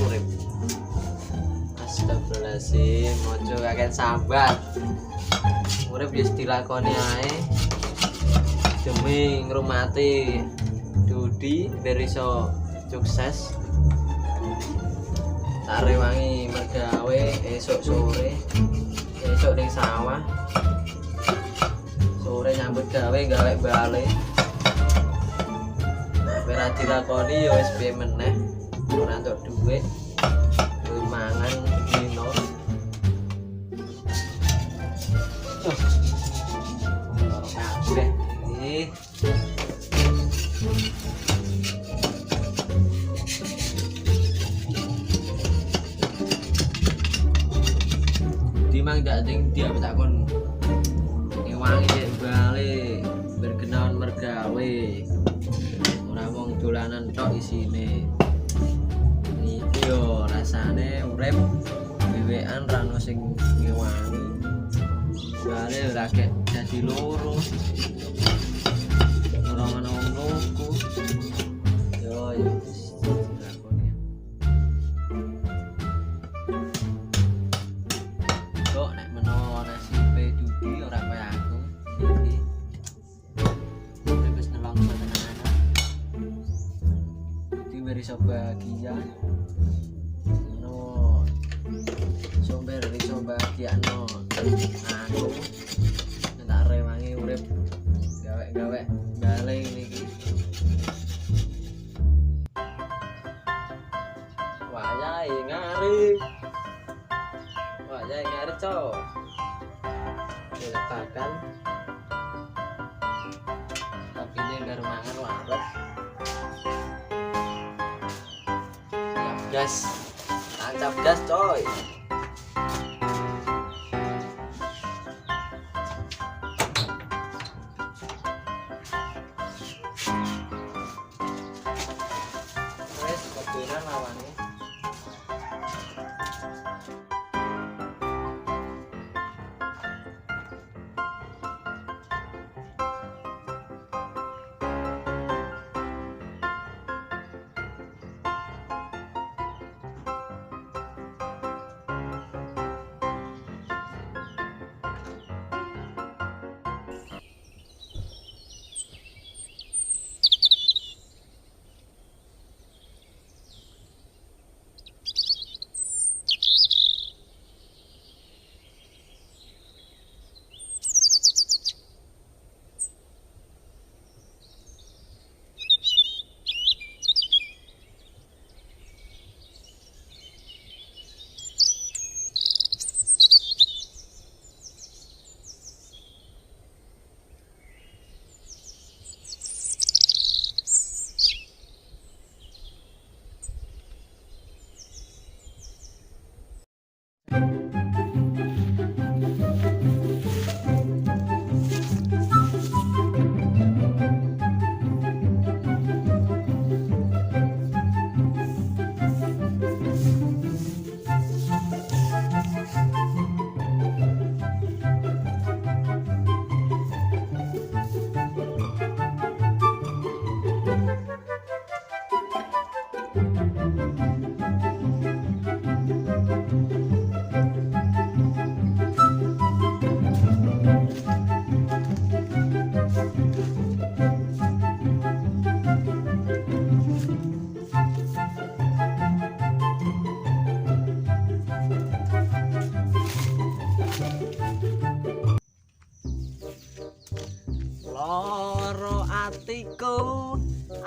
urip. Astagfirullahaladzim, mojo kakek sambat. Urip wis dilakoni ae demi ngrumati Dudi biar iso sukses. Tak rewangi mergawe esok sore, esok ning sawah, sore nyambut gawe balik. Ora dilakoni ya wis piye meneh, ora entuk dhuwit, mangan dino. Kabeh iki dimang gak ding dia takon ngewangi cek bali berkenalan mergawe ora wong dolanan tok isine iki yo rasane urip dhewean ra ono sing ngewangi bali ora kek dadi loro ora ono wong loko yo iso bahagia no sumber iso bahagia no aku tak rewangi urip gawe bale niki wayahe ngari cok diletakkan tapi ini biar mangan waras. Gas, tancap gas coy. Wes kebetulan lawannya.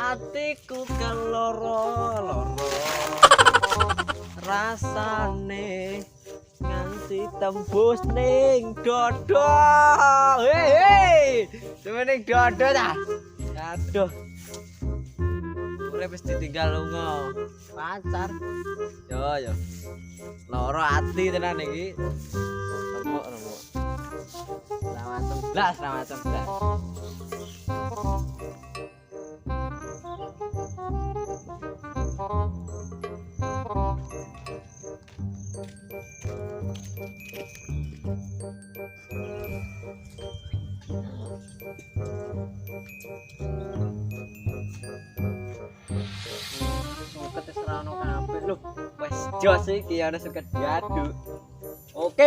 Atiku keloro rasane nganti tembus ning dodo. Hei ning dodo ta. Aduh urip wis ditinggal lunga pacar yo loro ati tenan iki remuk ramacem blas. Suket wis ra ono kabeh lho. jos iki ana suket diaduk. Oke.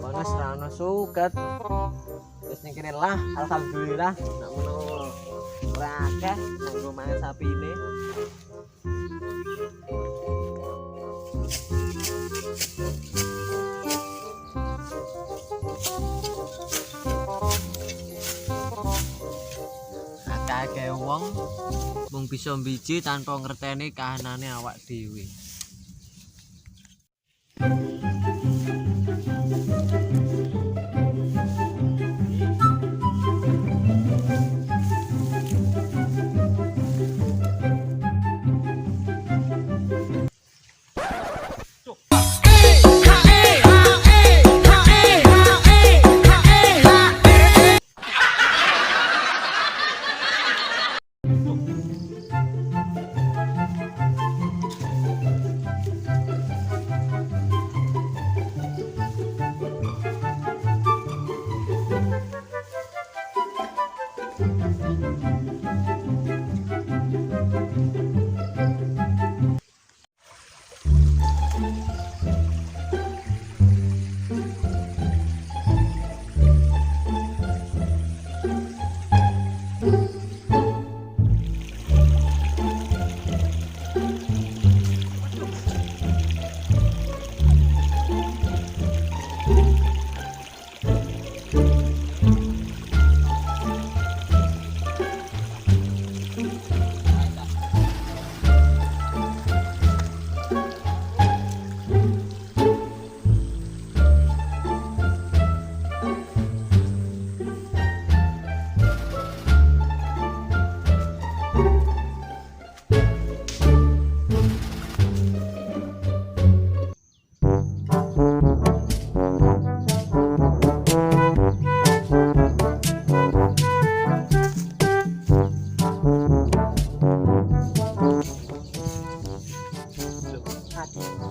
Panas ra ono suket. Wis ning kene lah, alhamdulillah nek menawa ora akeh nggo mangan sapine. Akeh wong mung bisa mbiji tanpa ngerteni kahanane awak dhewe.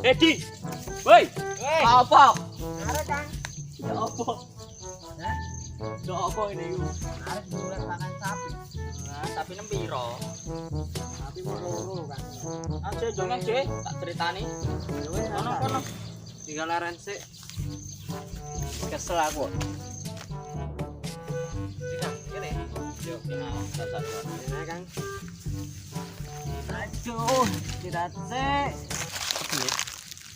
Edi, woi, apa? Arek Kang. Ya apa? Hah? Ya apa ini? Arek bulan makan sapi. Nah, tapi nempiro. Sapi mau loro Kang. Aja jonge, Dik, tak ceritani. Ya wis Kono. tinggal laren sik. Kesel aku. Kene. Yo, dasar. Nah, Kang. Aduh, tidak sik.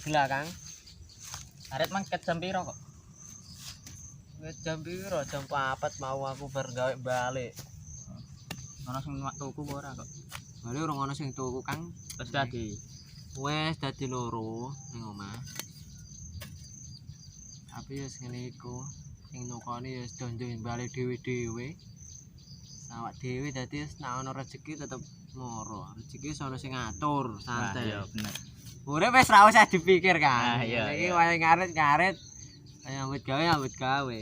Gila, Kang. Arep mangket jam piro kok? Wis jam piro? Jam 4 mau aku bar gawe balik. Ono sing tuku apa ora kok? Balik ora ono sing tuku, Kang. Wis dadi. Wes dadi loro ning omah. Tapi wis ngene iku, sing nukoni wis donjo balik dhewe-dhewe. Awak dhewe dadi wis nek ana rezeki tetep moro. Rezeki sono sing ngatur, santai. Iya, bener. Urip wis ra usah dipikir kan. Ah, iya, Iki iya. wae ngarit-ngarit. Nyambut gawe.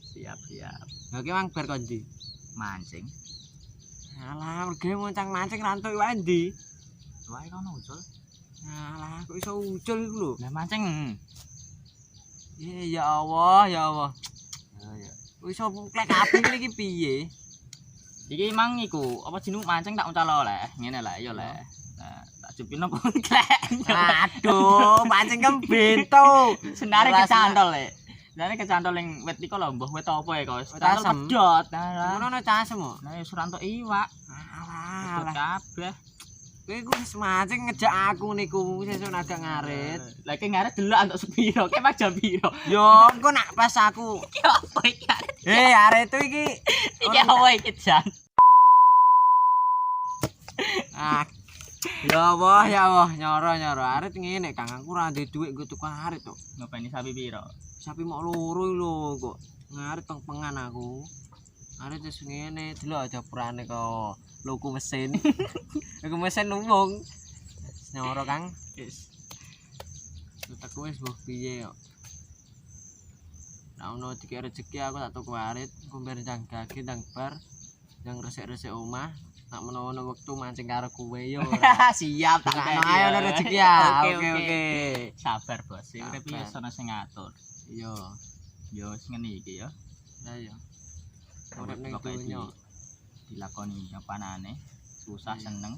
Siap. Lah ki mang bar kondi. Mancing. Alah, mergo moncang mancing rantuk wae ndi? Wae kono ucul. Alah, kok iso ucul iku lho. Lah mancing. Ya Allah. Ya. Kok iso klek kabeh iki piye? Iki mang iku, apa jeneng mancing tak uncal oleh. Ngene lah, ya le. Nah, tak jupino pun klek. Aduh, mancing kembento. Senare kecantol le. Senare kecantol ning wit iku lho, mbah wit apa ya kok. Kecantol Asem. pedhot. Nah, Ngono casem kok. nah wis ora entuk iwak. Alah, Pedhot kabeh. kowe iku wis mancing ngejak aku niku sesuk agak ngarit. Lah iki ngaret delok antuk sepiro? Kayak pak jam piro? Yo, engko nak pas aku. Iki apa iki? Arek itu iki. Iki apa iki, Jan? Ah. Ya Allah, nyoro. Arek ngene, Kang. Aku ora ndek dhuwit nggo tuku arek to. Ngopeni sapi piro? Sapi mok loro lho kok. Ngarit pengen aku. Arek wis ngene, delok aja purane kok luku mesin. Luku mesin numpung. Nyoro, Kang. Wis. Teku wis mbah piye kok. Nek ono dikek rezeki aku tak tuku arit, ngombe ndang gage ndang bar, ndang resik-resik omah. Nek menawa ono wektu mancing karo kowe yo. Siap tak Nek ayo ono rezeki ya. Oke. Sabar, Bos. Urip iki Sabar. ana sing ngatur. Iya. Yo wis ngene iki ya. Lah ya. Urip ning Pokoke donya. dilakoni apanane. Susah seneng.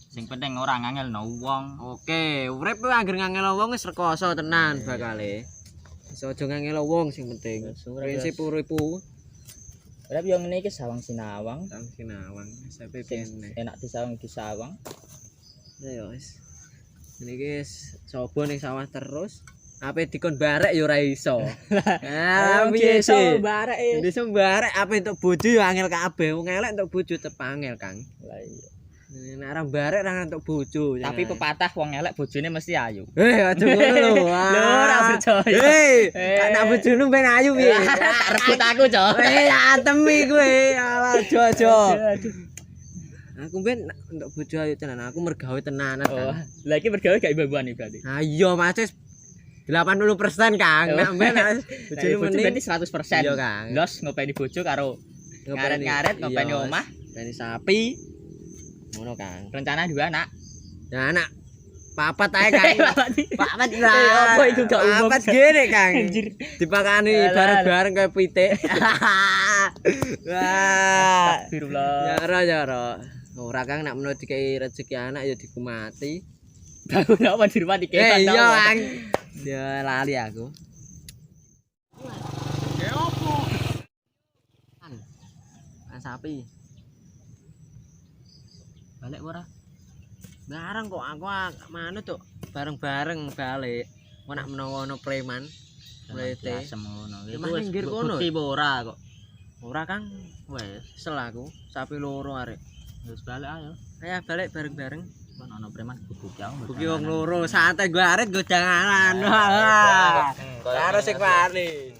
Sing penting ora ngangelno wong. Oke, urip kuwi anggere ngangelo wong wis rekoso tenan bakale. Iso aja ngangelo wong sing penting. Prinsip uripku Ora yo ngene iki sawang sinawang. tang sinawang sampe Sing pene. enak disawang disawang. Ya wis. Niki wis coba ning sawah terus. Ape dikon barek ya ora iso. Ah, piye sih? barek e. Desa barek ape entuk bojo ya angel kabeh. Wong elek entuk bojo tep angel, Kang. Lah iya. Nek ora barek ora entuk bojo. Tapi pepatah wong elek bojone mesti ayu. aja ngono lho. Lho, ora percaya. Anak bojone ben ayu piye? Tak rebut aku, Cok. Atemi kowe. Alah, jojo. Aduh. Aku ben entuk bojo ayu tenan. Aku mergawe tenanan, Oh, Kang. lah iki bergawe gak ibu-ibuan iki berarti. Ah iya, Mas. 80% Kang. Nek ben bojone Bojo mending berarti 100%. Iya, Kang. Los ngopeni bojo karo ngaret-ngaret ngopeni Iya, omah. ngopeni sapi. Ngono, Kang. Rencana 2 anak. Ya anak papat ae, Kang. Papat lah. apa itu gak umum? Papat gini, Kang. Anjir. Dipakani Alah. bareng-bareng kayak pitik. Wah. Astagfirullah. Yara. Ora Kang nek menawa dikai rezeki anak ya dikumati. Aku ndak di rumah diketan. Iya, Kang. Ya lali aku. Kan sapi. Balik ora? Bareng kok aku manut tuh bareng-bareng balik. Kok nak menawa ono preman. Wete. Semono. Ya, Mas, minggir kono. Bukti ora kok. Ora Kang. Wes, sel aku. Sapi loro arek. Wis balik ayo. Kayak balik bareng-bareng. Kan ono preman bukti aku. Buki wong loro, santai gua arek go janganan. Karo sing mari.